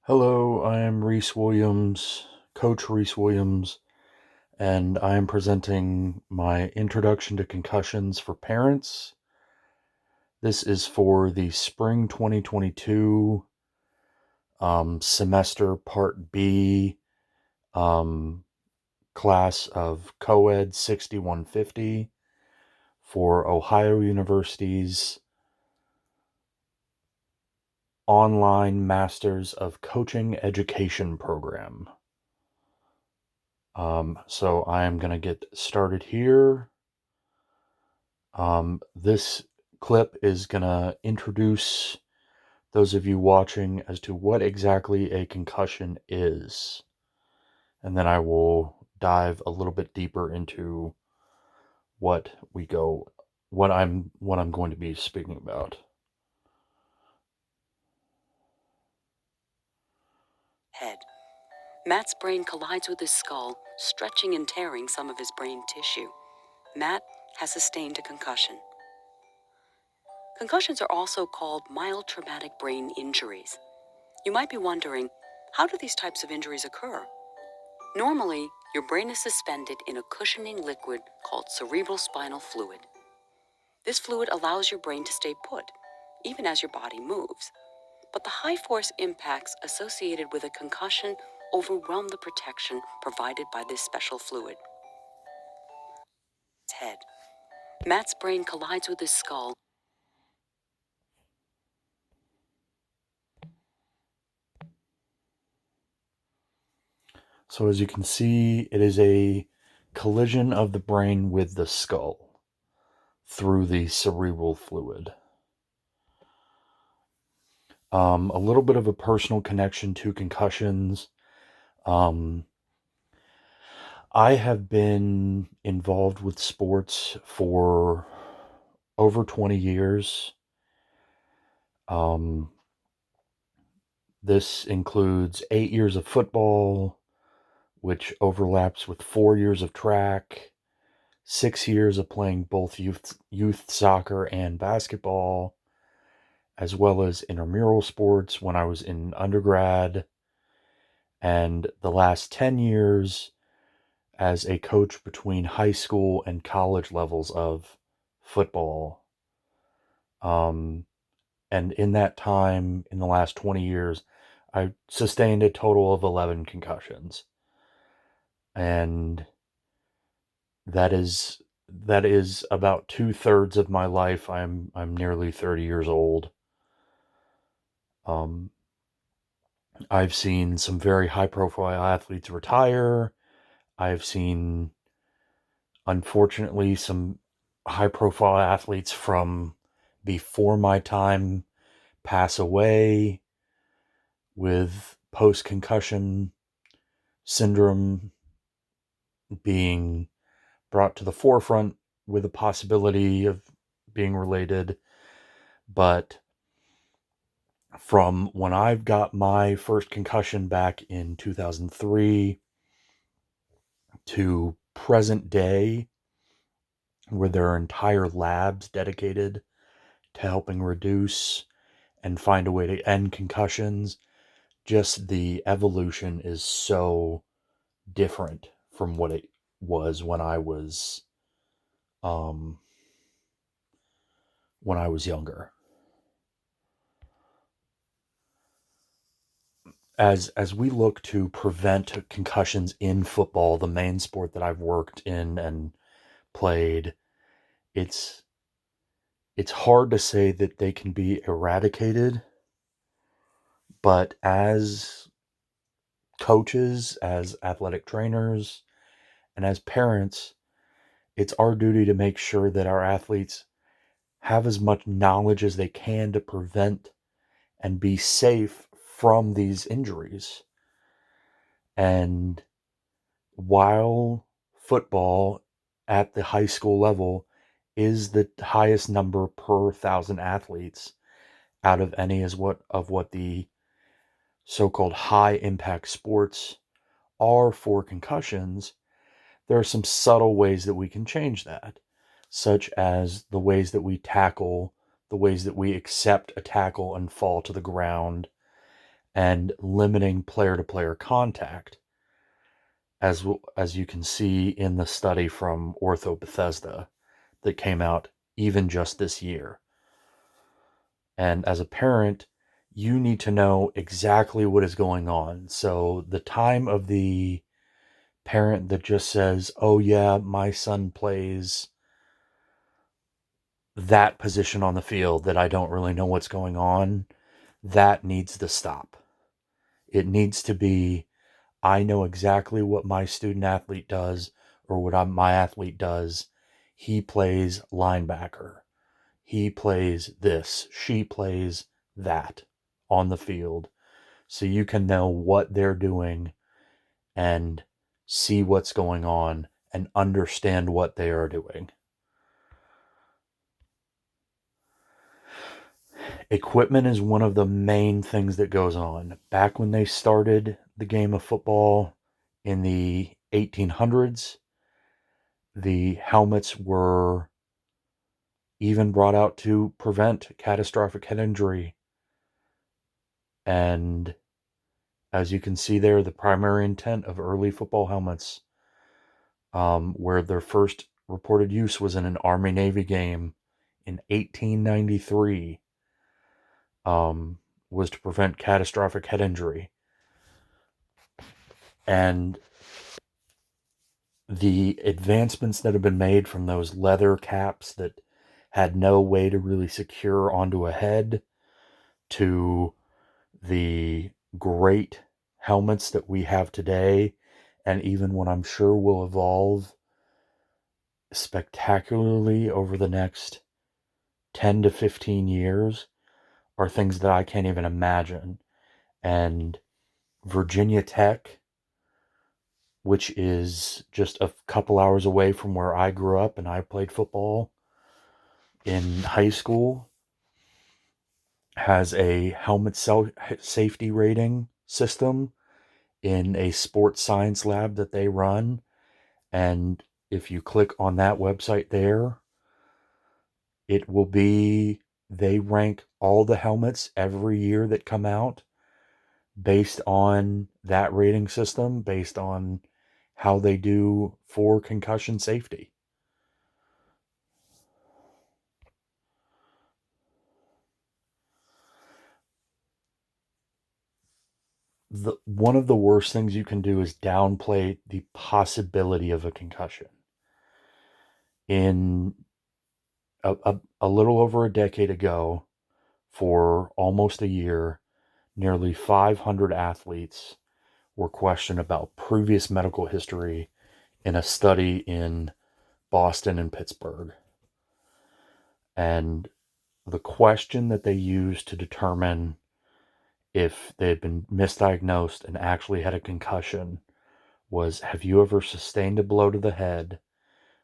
Hello, I am Reese Williams, Coach Reese Williams, and I am presenting my Introduction to Concussions for Parents. This is for the Spring 2022 semester Part B um, class of COED 6150 for Ohio University's online Masters of Coaching Education program. So I am going to get started here. This clip is going to introduce those of you watching as to what exactly a concussion is. And then I will dive a little bit deeper into what I'm going to be speaking about. Head. Matt's brain collides with his skull, stretching and tearing some of his brain tissue. Matt has sustained a concussion. Concussions are also called mild traumatic brain injuries. You might be wondering, how do these types of injuries occur? Normally, your brain is suspended in a cushioning liquid called cerebral spinal fluid. This fluid allows your brain to stay put, even as your body moves. But the high force impacts associated with a concussion overwhelm the protection provided by this special fluid. Head. Matt's brain collides with his skull. So as you can see, it is a collision of the brain with the skull through the cerebral fluid. A little bit of a personal connection to concussions. I have been involved with sports for over 20 years. This includes 8 years of football, which overlaps with 4 years of track, 6 years of playing both youth soccer and basketball, as well as intramural sports when I was in undergrad, and the last 10 years as a coach between high school and college levels of football. And in that time, in the last 20 years, I sustained a total of 11 concussions. And that is about 2/3 of my life. I'm nearly 30 years old. I've seen some very high profile athletes retire. I've seen, unfortunately, some high profile athletes from before my time pass away with post concussion syndrome being brought to the forefront with a possibility of being related. But from when I've got my first concussion back in 2003 to present day, where there are entire labs dedicated to helping reduce and find a way to end concussions, just the evolution is so different from what it was um, when I was younger. As we look to prevent concussions in football, the main sport that I've worked in and played, it's hard to say that they can be eradicated, but as coaches, as athletic trainers, and as parents, it's our duty to make sure that our athletes have as much knowledge as they can to prevent and be safe from these injuries. And while football at the high school level is the highest number per 1,000 athletes out of any of what the so-called high impact sports are for concussions, there are some subtle ways that we can change that, such as the ways that we tackle, the ways that we accept a tackle and fall to the ground, and limiting player-to-player contact, as you can see in the study from Ortho Bethesda that came out even just this year. And as a parent, you need to know exactly what is going on. So the time of the parent that just says, oh yeah, my son plays that position on the field that I don't really know what's going on, that needs to stop. It needs to be, I know exactly what my student athlete does or what my athlete does. He plays linebacker. He plays this. She plays that on the field. So you can know what they're doing and see what's going on and understand what they are doing. Equipment is one of the main things that goes on. Back when they started the game of football in the 1800s, the helmets were even brought out to prevent catastrophic head injury. And as you can see there, the primary intent of early football helmets, where their first reported use was in an Army-Navy game in 1893, was to prevent catastrophic head injury. And the advancements that have been made from those leather caps that had no way to really secure onto a head to the great helmets that we have today, and even what I'm sure will evolve spectacularly over the next 10 to 15 years, are things that I can't even imagine. And Virginia Tech, which is just a couple hours away from where I grew up and I played football in high school, has a helmet safety rating system in a sports science lab that they run. And if you click on that website there, it will be, they rank all the helmets every year that come out based on that rating system, based on how they do for concussion safety. One of the worst things you can do is downplay the possibility of a concussion. In a little over a decade ago, for almost a year, nearly 500 athletes were questioned about previous medical history in a study in Boston and Pittsburgh. And the question that they used to determine if they had been misdiagnosed and actually had a concussion was, have you ever sustained a blow to the head,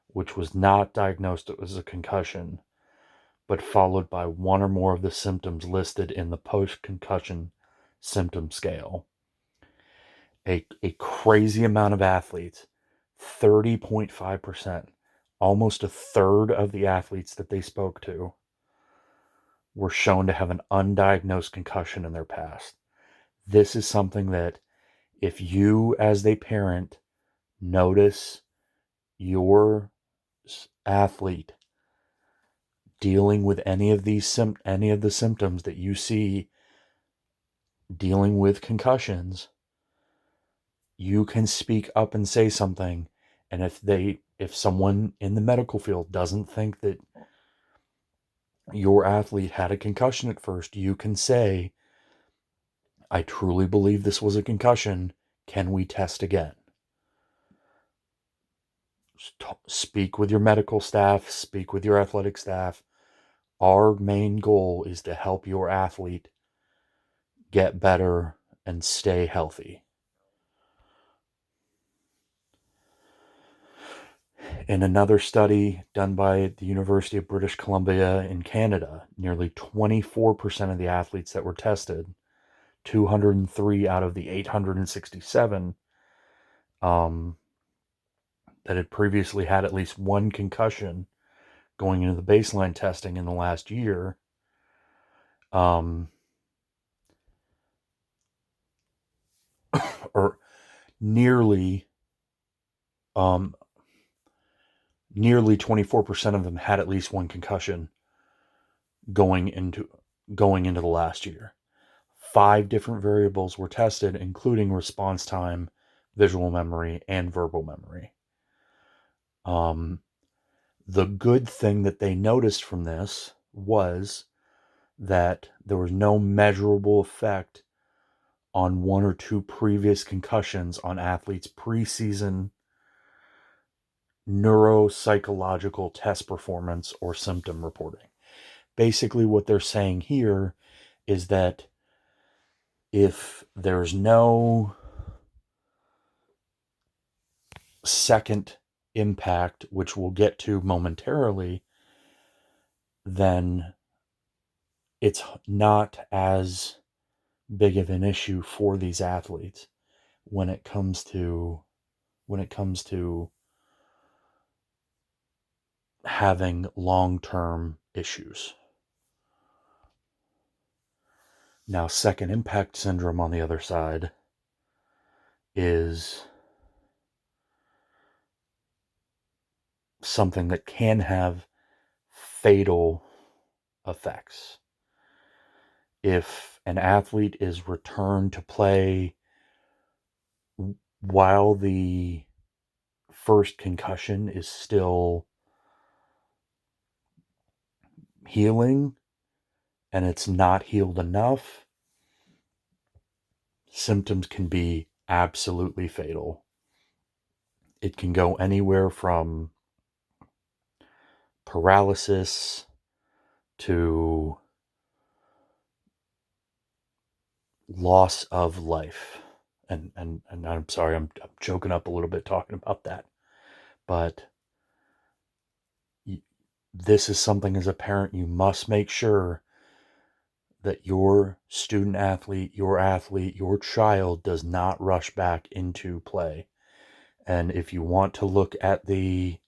which was not diagnosed as a concussion, but followed by one or more of the symptoms listed in the post-concussion symptom scale. A crazy amount of athletes, 30.5%, almost a third of the athletes that they spoke to, were shown to have an undiagnosed concussion in their past. This is something that, if you as a parent notice your athlete dealing with any of the symptoms that you see dealing with concussions, you can speak up and say something. And if someone in the medical field doesn't think that your athlete had a concussion at first, you can say, I truly believe this was a concussion. Can we test again? Speak with your medical staff, speak with your athletic staff. Our main goal is to help your athlete get better and stay healthy. In another study done by the University of British Columbia in Canada, nearly 24% of the athletes that were tested, 203 out of the 867, that had previously had at least one concussion going into the baseline testing in the last year, or nearly um, nearly 24% of them had at least one concussion going into the last year. 5 different variables were tested, including response time, visual memory, and verbal memory. The good thing that they noticed from this was that there was no measurable effect on 1 or 2 previous concussions on athletes' preseason neuropsychological test performance or symptom reporting. Basically, what they're saying here is that if there's no second impact, which we'll get to momentarily, then it's not as big of an issue for these athletes when it comes to having long-term issues. Now, second impact syndrome on the other side is something that can have fatal effects. If an athlete is returned to play while the first concussion is still healing and it's not healed enough, symptoms can be absolutely fatal. It can go anywhere from paralysis to loss of life. And I'm sorry, I'm choking up a little bit talking about that. But this is something as a parent you must make sure that your student athlete, your child does not rush back into play. And if you want to look at the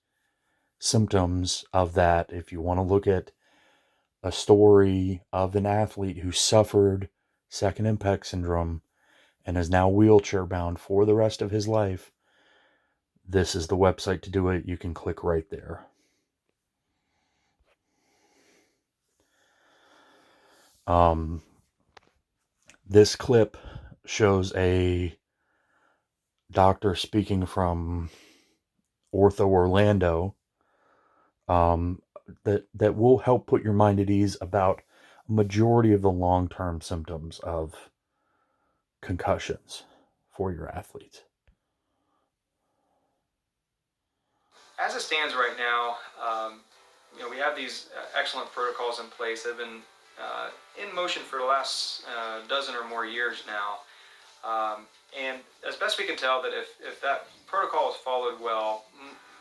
symptoms of that, if you want to look at a story of an athlete who suffered second impact syndrome and is now wheelchair bound for the rest of his life, this is the website to do it. You can click right there. This clip shows a doctor speaking from Ortho Orlando that will help put your mind at ease about a majority of the long-term symptoms of concussions for your athletes. As it stands right now, we have these excellent protocols in place that have been in motion for the last dozen or more years now. And as best we can tell, that if that protocol is followed well,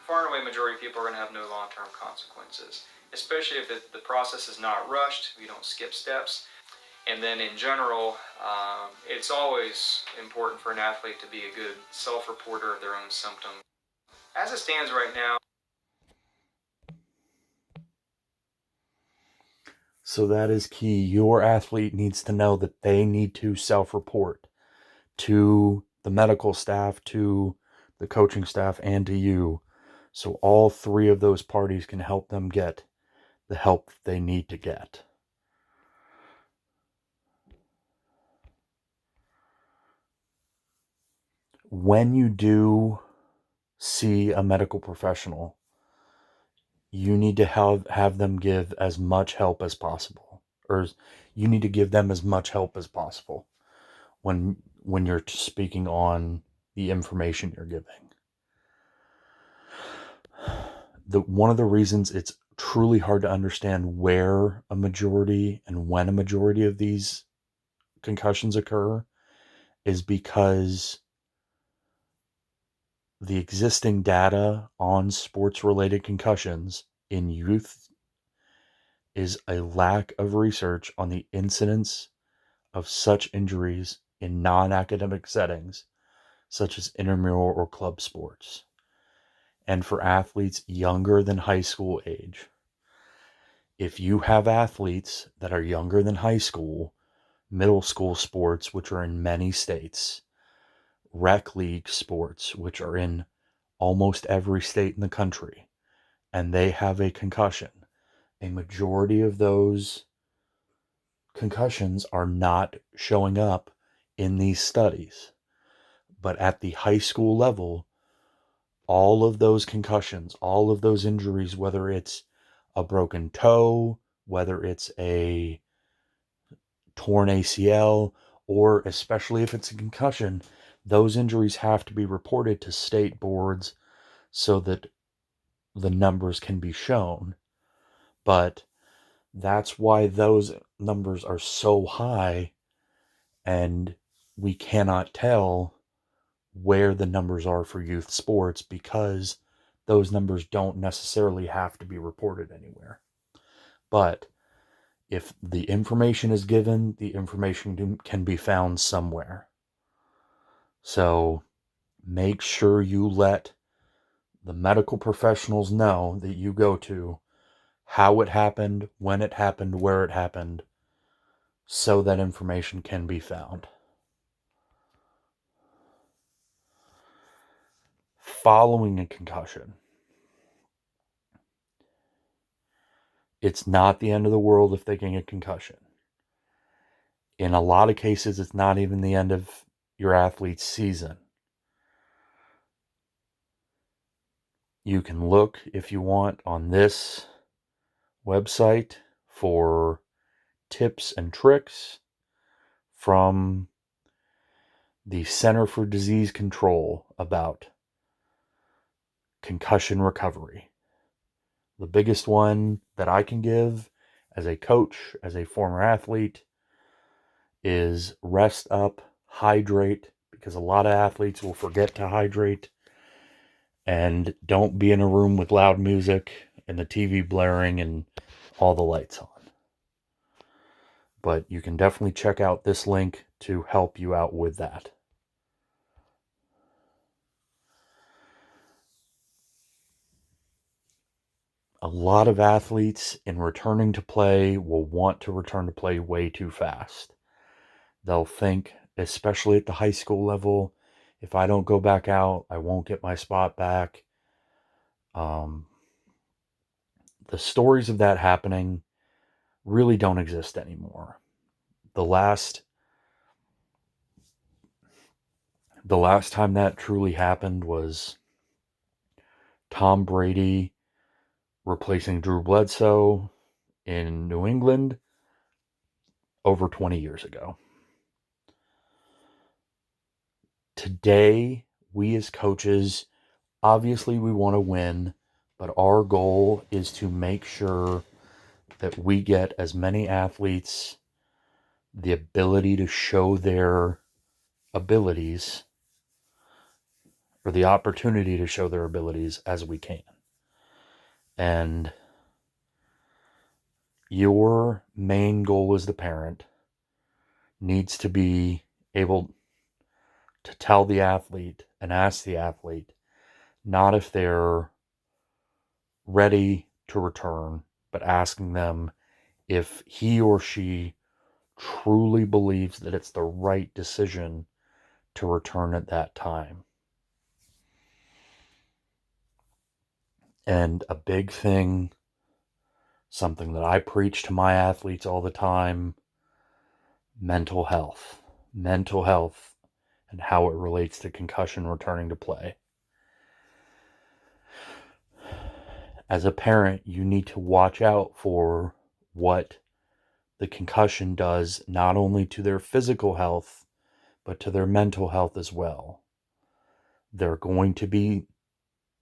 far and away majority of people are going to have no long-term consequences, especially if the process is not rushed, if you don't skip steps. And then in general, it's always important for an athlete to be a good self-reporter of their own symptoms. As it stands right now. So that is key. Your athlete needs to know that they need to self-report to the medical staff, to the coaching staff, and to you. So all 3 of those parties can help them get the help they need to get. When you do see a medical professional, you need to have them give as much help as possible, or you need to give them as much help as possible when you're speaking on the information you're giving. One of the reasons it's truly hard to understand where a majority and when a majority of these concussions occur is because the existing data on sports-related concussions in youth is a lack of research on the incidence of such injuries in non-academic settings, such as intramural or club sports, and for athletes younger than high school age. If you have athletes that are younger than high school, middle school sports, which are in many states, rec league sports, which are in almost every state in the country, and they have a concussion, a majority of those concussions are not showing up in these studies. But at the high school level, all of those concussions, all of those injuries, whether it's a broken toe, whether it's a torn ACL, or especially if it's a concussion, those injuries have to be reported to state boards so that the numbers can be shown. But that's why those numbers are so high, and we cannot tell where the numbers are for youth sports because those numbers don't necessarily have to be reported anywhere. But if the information is given, the information can be found somewhere. So make sure you let the medical professionals know that you go to how it happened, when it happened, where it happened, so that information can be found. Following a concussion, it's not the end of the world if they can get concussion. In a lot of cases, it's not even the end of your athlete's season. You can look, if you want, on this website for tips and tricks from the Center for Disease Control about concussion recovery. The biggest one that I can give as a coach, as a former athlete, is rest up, hydrate, because a lot of athletes will forget to hydrate, and don't be in a room with loud music and the TV blaring and all the lights on. But you can definitely check out this link to help you out with that. A lot of athletes in returning to play will want to return to play way too fast. They'll think, especially at the high school level, if I don't go back out, I won't get my spot back. The stories of that happening really don't exist anymore. The last time that truly happened was Tom Brady replacing Drew Bledsoe in New England over 20 years ago. Today, we as coaches, obviously we want to win, but our goal is to make sure that we get as many athletes the ability to show their abilities, or the opportunity to show their abilities, as we can. And your main goal as the parent needs to be able to tell the athlete and ask the athlete, not if they're ready to return, but asking them if he or she truly believes that it's the right decision to return at that time. And a big thing, something that I preach to my athletes all the time, mental health. Mental health and how it relates to concussion returning to play. As a parent, you need to watch out for what the concussion does, not only to their physical health, but to their mental health as well. They're going to be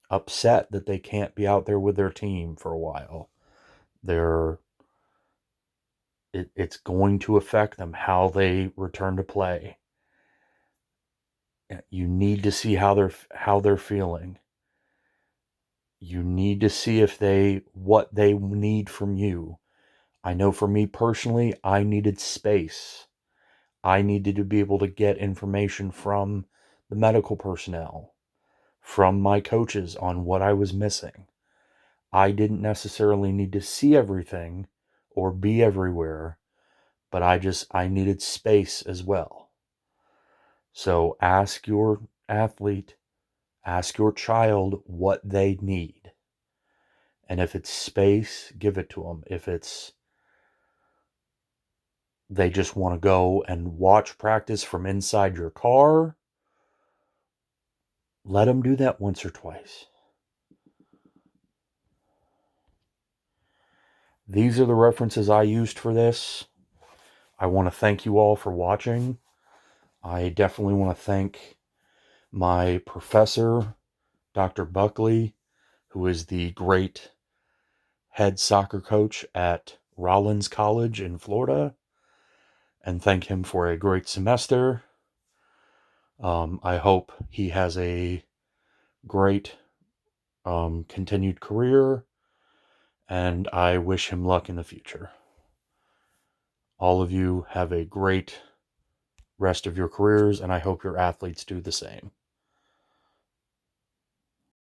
upset that they can't be out there with their team for a while. It's going to affect them, how they return to play. You need to see how they're feeling. You need to see what they need from you. I know for me personally, I needed space. I needed to be able to get information from the medical personnel, from my coaches on what I was missing. I didn't necessarily need to see everything or be everywhere, but I needed space as well. So ask your athlete, ask your child what they need. And if it's space, give it to them. If it's they just want to go and watch practice from inside your car, let them do that once or twice. These are the references I used for this. I want to thank you all for watching. I definitely want to thank my professor, Dr. Buckley, who is the great head soccer coach at Rollins College in Florida, and thank him for a great semester. I hope he has a great continued career, and I wish him luck in the future. All of you have a great rest of your careers, and I hope your athletes do the same.